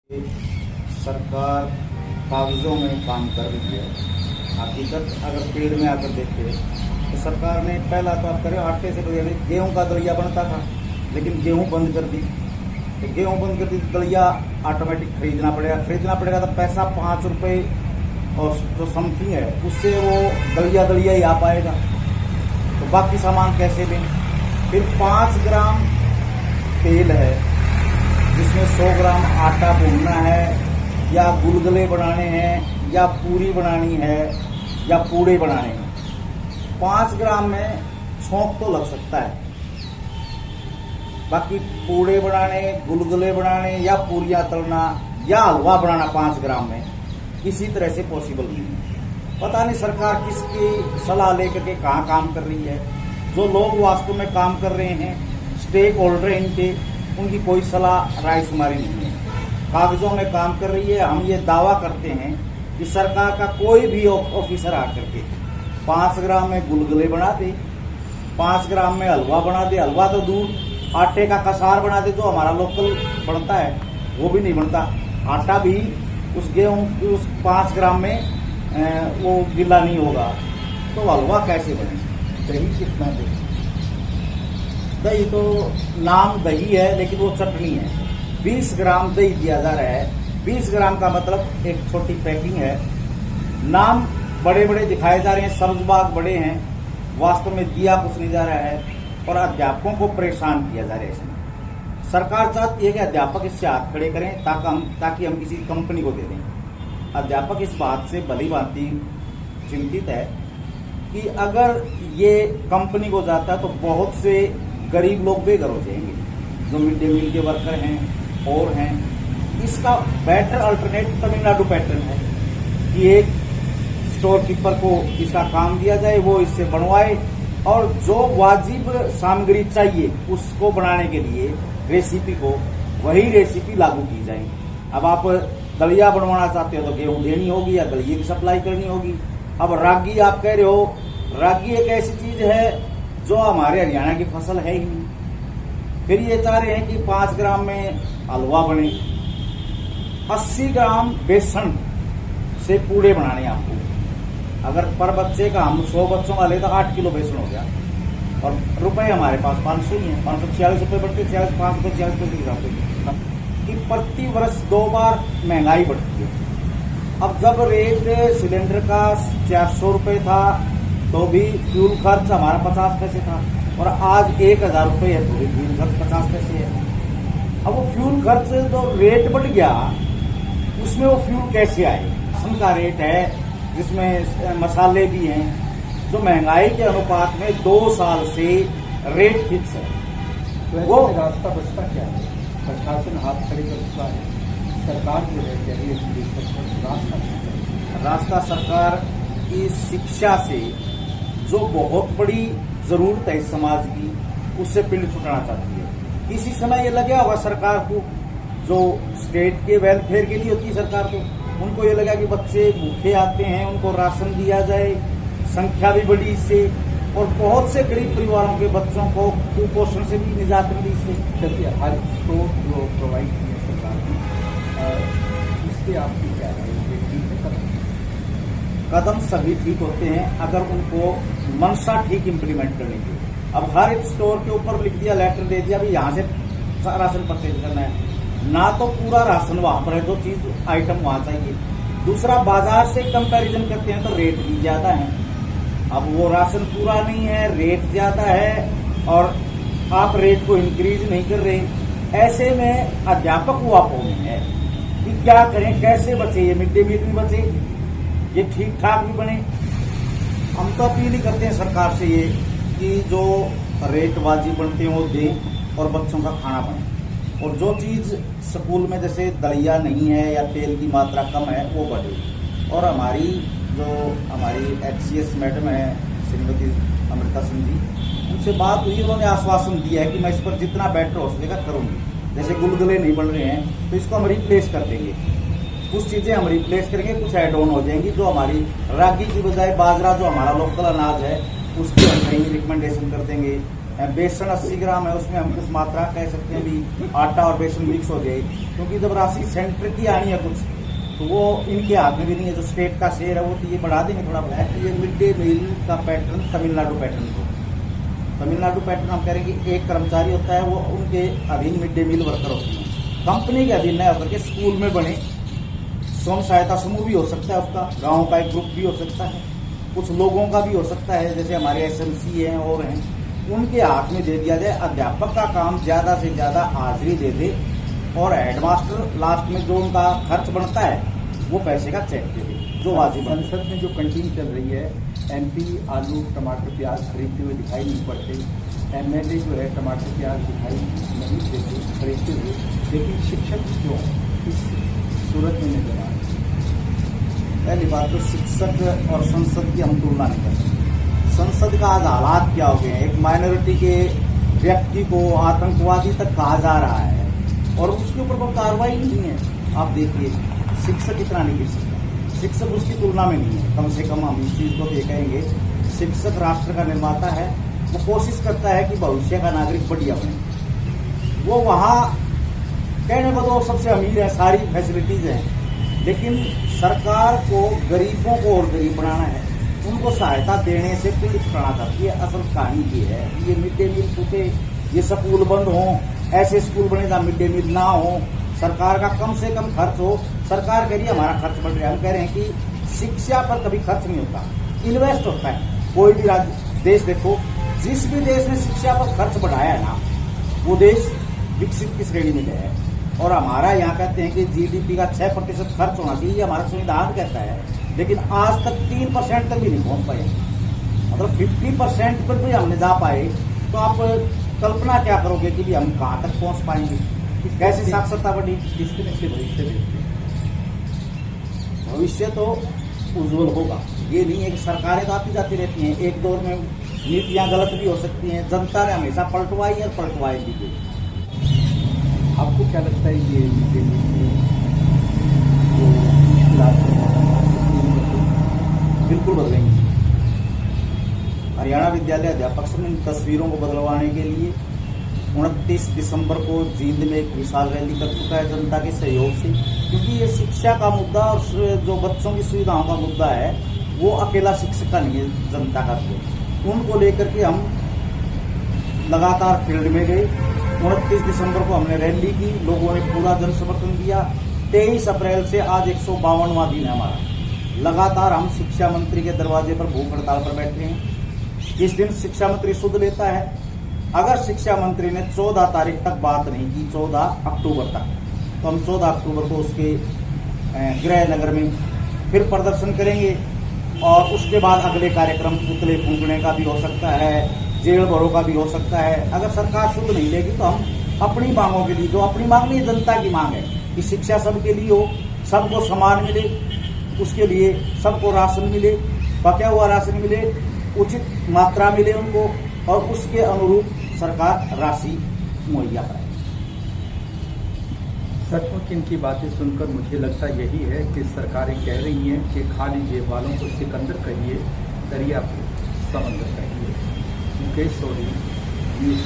सरकार कागजों में काम कर रही है। हकीकत अगर पेड़ में आकर देखे तो सरकार ने पहला तो आप करें आटे से गेहूं का दलिया बनता था, लेकिन गेहूं बंद कर दी। तो गेहूं बंद कर दी तो दलिया ऑटोमेटिक खरीदना पड़ेगा तो पैसा 5 रुपये और जो समथिंग है उससे वो दलिया ही आ पाएगा। तो बाकी सामान कैसे लें? फिर 5 ग्राम तेल है जिसमें 100 ग्राम आटा भूनना है, या गुलगुले बनाने हैं, या पूरी बनानी है, या पूड़े बनाने हैं। 5 ग्राम में छौंक तो लग सकता है, बाकी पूड़े बनाने, गुलगुले बनाने, या पूरियां तलना, या हलवा बनाना 5 ग्राम में किसी तरह से पॉसिबल नहीं है। पता नहीं सरकार किसकी सलाह लेकर के कहाँ काम कर रही है। जो लोग वास्तव में काम कर रहे हैं, स्टेक होल्डर इनके, उनकी कोई सलाह रायशुमारी नहीं है। कागजों में काम कर रही है। हम ये दावा करते हैं कि सरकार का कोई भी ऑफिसर आकर के 5 ग्राम में गुलगुले बना दे, 5 ग्राम में हलवा बना दे, हलवा तो दूर, आटे का कसार बना दे जो हमारा लोकल बनता है वो भी नहीं बनता। आटा भी उस गेहूं उस 5 ग्राम में वो गीला नहीं होगा, तो हलवा कैसे बने? दही कितना दे? दही तो नाम दही है लेकिन वो चटनी है। 20 ग्राम दही दिया जा रहा है। 20 ग्राम का मतलब एक छोटी पैकिंग है। नाम बड़े बड़े दिखाए जा रहे हैं, सब्ज बाग बड़े हैं, वास्तव में दिया कुछ नहीं जा रहा है और अध्यापकों को परेशान किया जा रहा है। इसमें सरकार चाहती है कि अध्यापक इससे हाथ खड़े करें ताकि हम किसी कंपनी को दे दें। अध्यापक इस बात से भली भांति चिंतित है कि अगर ये कंपनी को जाता है तो बहुत से गरीब लोग बेघर हो जाएंगे, जो मिड डे मील के वर्कर हैं और हैं। इसका बेटर अल्टरनेट तमिलनाडु पैटर्न है कि एक स्टोर कीपर को इसका काम दिया जाए, वो इससे बनवाए और जो वाजिब सामग्री चाहिए उसको बनाने के लिए रेसिपी को वही रेसिपी लागू की जाए। अब आप दलिया बनवाना चाहते हो तो गेहूं देनी होगी या दलिये की सप्लाई करनी होगी। अब रागी आप कह रहे हो, रागी एक ऐसी चीज है जो हमारे हरियाणा की फसल है ही नहीं। फिर ये चाह रहे हैं कि 5 ग्राम में हलवा बने, 80 ग्राम बेसन से पूड़े बनाने आपको। अगर पर बच्चे का हम 100 बच्चों का ले तो 8 किलो बेसन हो गया और रुपए हमारे पास 500 ही है। 546 रुपये बढ़ते, 546 रुपये के हिसाब से कि प्रति वर्ष 2 बार महंगाई बढ़ती है। अब जब रेट सिलेंडर का 400 रुपये था तो भी फ्यूल खर्च हमारा 50 पैसे था और आज 1000 रुपये है तो भी फ्यूल खर्च 50 पैसे है। अब वो फ्यूल खर्च जो रेट बढ़ गया उसमें वो फ्यूल कैसे आए? राशन का रेट है जिसमें मसाले भी हैं, जो महंगाई के अनुपात में 2 साल से रेट फिक्स है। तो वो रास्ता बचता क्या है? प्रशासन हाथ खड़े कर चुका है, सरकार जो है रास्ता सरकार की शिक्षा से जो बहुत बड़ी जरूरत है इस समाज की, उससे पिंड छुटाना चाहती है। किसी समय ये लगे होगा सरकार को, जो स्टेट के वेलफेयर के लिए होती है सरकार को, उनको ये लगा कि बच्चे भूखे आते हैं, उनको राशन दिया जाए, संख्या भी बढ़ी इससे और बहुत से गरीब परिवारों के बच्चों को कुपोषण से भी निजात मिली इससे। चलिए हर स्टोर जो प्रोवाइड की है सरकार ने, इसके आपकी क्या है? कदम सभी ठीक होते हैं अगर उनको मंशा ठीक इम्प्लीमेंट करने की। अब हर एक स्टोर के ऊपर लिख दिया, लेटर दे दिया भी यहाँ से राशन परचेज करना है, ना तो पूरा राशन वहां पर है जो चीज आइटम वहां चाहिए। दूसरा, बाजार से कंपैरिजन करते हैं तो रेट भी ज्यादा है। अब वो राशन पूरा नहीं है, रेट ज्यादा है और आप रेट को इंक्रीज नहीं कर रहे। ऐसे में अध्यापक वापो में है कि क्या करें, कैसे बचे, ये मिड डे मील भी बचे, ये ठीक ठाक भी बने। हम तो अपील ही करते हैं सरकार से ये कि जो रेट वाजिब बनते हैं वो दे और बच्चों का खाना बने। और जो चीज स्कूल में जैसे दलिया नहीं है या तेल की मात्रा कम है वो बढ़े। और हमारी HCS मैडम है श्रीमती अमृता सिंह जी, उनसे बात हुई, उन्होंने आश्वासन दिया है कि मैं इस पर जितना बेटर हो सकेगा करूंगी। जैसे गुलगुले नहीं बन रहे हैं तो इसको हम रिप्लेस कर देंगे, कुछ चीजें हम रिप्लेस करेंगे, कुछ एड ऑन हो जाएंगी। जो हमारी रागी की बजाय बाजरा जो हमारा लोकल अनाज है उसकी हम कहीं रिकमेंडेशन कर देंगे। बेसन 80 ग्राम है, उसमें हम कुछ मात्रा कह सकते हैं भी आटा और बेसन मिक्स हो जाए, क्योंकि जब राशि सेंटर की आनी है कुछ तो वो इनके हाथ में भी नहीं है। जो स्टेट का शेयर है वो तो ये बढ़ा देंगे थोड़ा बहुत। ये मिड डे मील का पैटर्न तमिलनाडु पैटर्न को, तमिलनाडु पैटर्न हम कह रहे हैं कि एक कर्मचारी होता है, वो उनके अधीन मिड डे मील वर्कर होते हैं, कंपनी के अधीन न होकर के स्कूल में बने स्वयं सहायता समूह भी हो सकता है, उसका गाँव का एक ग्रुप भी हो सकता है, कुछ लोगों का भी हो सकता है, जैसे हमारे SMC हैं और हैं, उनके हाथ में दे दिया जाए। अध्यापक का काम ज्यादा से ज्यादा हाजिरी दे दे और हेडमास्टर लास्ट में जो उनका खर्च बनता है वो पैसे का चेक दे दे जो वाजिब। संसद में जो कंटीन चल रही है, MP आलू टमाटर प्याज खरीदते हुए दिखाई नहीं पड़ते, MLA जो है टमाटर प्याज दिखाई नहीं देते खरीदते हुए, लेकिन शिक्षक क्यों इस सूरत में नजर आ रहे? पहली बात तो शिक्षक और संसद की हम तुलना नहीं कर सकते। संसद का आज हालात क्या हो गए हैं, एक माइनॉरिटी के व्यक्ति को आतंकवादी तक कहा जा रहा है और उसके ऊपर कोई कार्रवाई नहीं है। आप देखिए शिक्षक इतना नहीं गिर सकता, शिक्षक उसकी तुलना में नहीं है। कम से कम हम इस चीज को देखेंगे, शिक्षक राष्ट्र का निर्माता है, वो कोशिश करता है कि भविष्य का नागरिक बढ़िया बने। वो वहाँ कहने को तो सबसे अमीर है, सारी फैसिलिटीज हैं, लेकिन सरकार को गरीबों को और गरीब बनाना है, उनको सहायता देने से पीड़ित करना चाहती है। असल कहानी ये है, ये मिड डे मील टूटे, ये स्कूल बंद हो, ऐसे स्कूल बने जहाँ मिड डे मील ना हो, सरकार का कम से कम खर्च हो। सरकार कह रही है हमारा खर्च बढ़ रहा है, हम कह रहे हैं कि शिक्षा पर कभी खर्च नहीं होता, इन्वेस्ट होता है। कोई भी देश देखो, जिस भी देश ने शिक्षा पर खर्च बढ़ाया है ना, वो देश विकसित की श्रेणी में गया है। और हमारा यहाँ कहते हैं कि GDP का 6% खर्च होना चाहिए, हमारा संविधान कहता है, लेकिन आज तक 3% तक भी नहीं पहुंच पाए। मतलब 50% पर भी हम नहीं जा पाए, तो आप कल्पना क्या करोगे कि भी हम कहाँ तक पहुंच पाएंगे, कैसे साक्षरता बढ़ी, किस तरह से भविष्य देखते हैं? भविष्य तो उज्जवल होगा। ये नहीं है कि सरकारें तो आती जाती रहती हैं, एक दौर में नीतियां गलत भी हो सकती हैं, जनता ने हमेशा पलटवाई और पलटवाई भी गई। आपको क्या लगता है ये मिड डे मील जो मुश्किलात बिल्कुल बदलेंगे। हरियाणा विद्यालय अध्यापक संघ इन तस्वीरों को बदलवाने के लिए 29 दिसंबर को जींद में एक विशाल रैली कर चुका है जनता के सहयोग से, क्योंकि ये शिक्षा का मुद्दा और जो बच्चों की सुविधाओं का मुद्दा है वो अकेला शिक्षक का नहीं है, जनता का भी। उनको लेकर के हम लगातार फील्ड में गए। 29 दिसंबर को हमने रैली की, लोगों ने पूरा जन समर्थन दिया। 23 अप्रैल से आज 152वां दिन है हमारा। लगातार हम शिक्षा मंत्री के दरवाजे पर भूख हड़ताल पर बैठे हैं। इस दिन शिक्षा मंत्री सुध लेता है। अगर शिक्षा मंत्री ने 14 तारीख तक बात नहीं की, 14 अक्टूबर तक, तो हम 14 अक्टूबर को उसके गृह नगर में फिर प्रदर्शन करेंगे और उसके बाद अगले कार्यक्रम पुतले फूंकने का भी हो सकता है, जेल भरो का भी हो सकता है। अगर सरकार शुद्ध नहीं लेगी तो हम अपनी मांगों के लिए, जो अपनी मांग नहीं जनता की मांग है कि शिक्षा सबके लिए हो, सबको समान मिले, उसके लिए सबको राशन मिले, पका हुआ राशन मिले, उचित मात्रा मिले उनको, और उसके अनुरूप सरकार राशि मुहैया कराए। सचमुच इनकी बातें सुनकर मुझे लगता यही है कि सरकारें कह रही हैं कि खा लीजिए वालों को सिकंदर कहिए, दरिया को समंदर कहिए। मुकेश सोनी, न्यूज़।